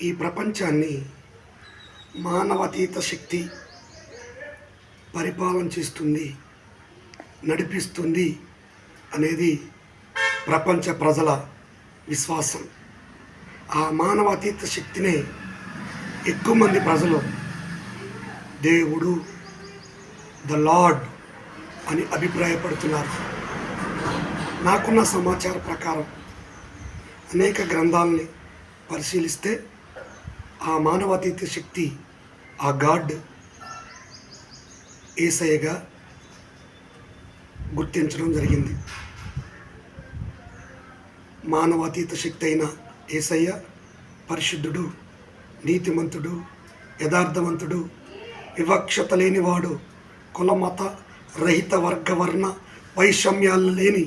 ఈ ప్రపంచాన్ని మానవాతీత శక్తి పరిపాలన చేస్తుంది, నడిపిస్తుంది అనేది ప్రపంచ ప్రజల విశ్వాసం. ఆ మానవాతీత శక్తినే ఎక్కువ మంది ప్రజలు దేవుడు, ద లార్డ్ అని అభిప్రాయపడుతున్నారు. నాకున్న సమాచార ప్రకారం అనేక గ్రంథాలని పరిశీలిస్తే ఆ మానవాతీత శక్తి, ఆ గాడ్ యేసయ్యగా గుర్తించడం జరిగింది. మానవాతీత శక్తి అయిన యేసయ్య పరిశుద్ధుడు, నీతిమంతుడు, యథార్థవంతుడు, వివక్షత లేనివాడు, కులమత రహిత వర్గవర్ణ వైషమ్యాలు లేని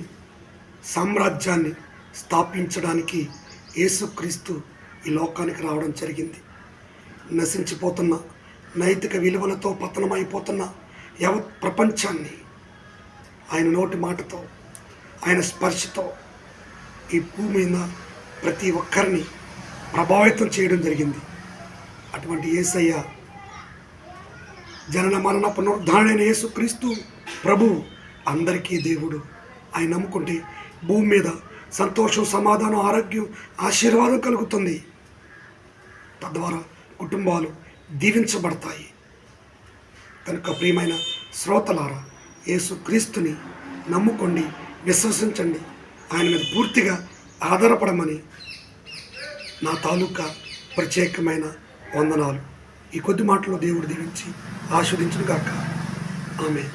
సామ్రాజ్యాన్ని స్థాపించడానికి యేసుక్రీస్తు ఈ లోకానికి రావడం జరిగింది. నశించిపోతున్న నైతిక విలువలతో పతనమైపోతున్న యావత్ ప్రపంచాన్ని ఆయన నోటి మాటతో, ఆయన స్పర్శతో ఈ భూమి మీద ప్రతి ఒక్కరిని ప్రభావితం చేయడం జరిగింది. అటువంటి యేసయ్య, జనన మరణ పునరుద్ధరణైన యేసుక్రీస్తు ప్రభువు అందరికీ దేవుడు. ఆయన నమ్ముకుంటే భూమి మీద సంతోషం, సమాధానం, ఆరోగ్యం, ఆశీర్వాదం కలుగుతుంది. తద్వారా కుటుంబాలు దీవించబడతాయి. కనుక ప్రియమైన శ్రోతలారా, యేసుక్రీస్తుని నమ్ముకోండి, విశ్వసించండి, ఆయన మీద పూర్తిగా ఆధారపడమని నా తాలూకా ప్రత్యేకమైన వందనాలు. ఈ కొద్ది మాటలో దేవుడు దీవించి ఆస్వాదించును గాక. ఆమేన్.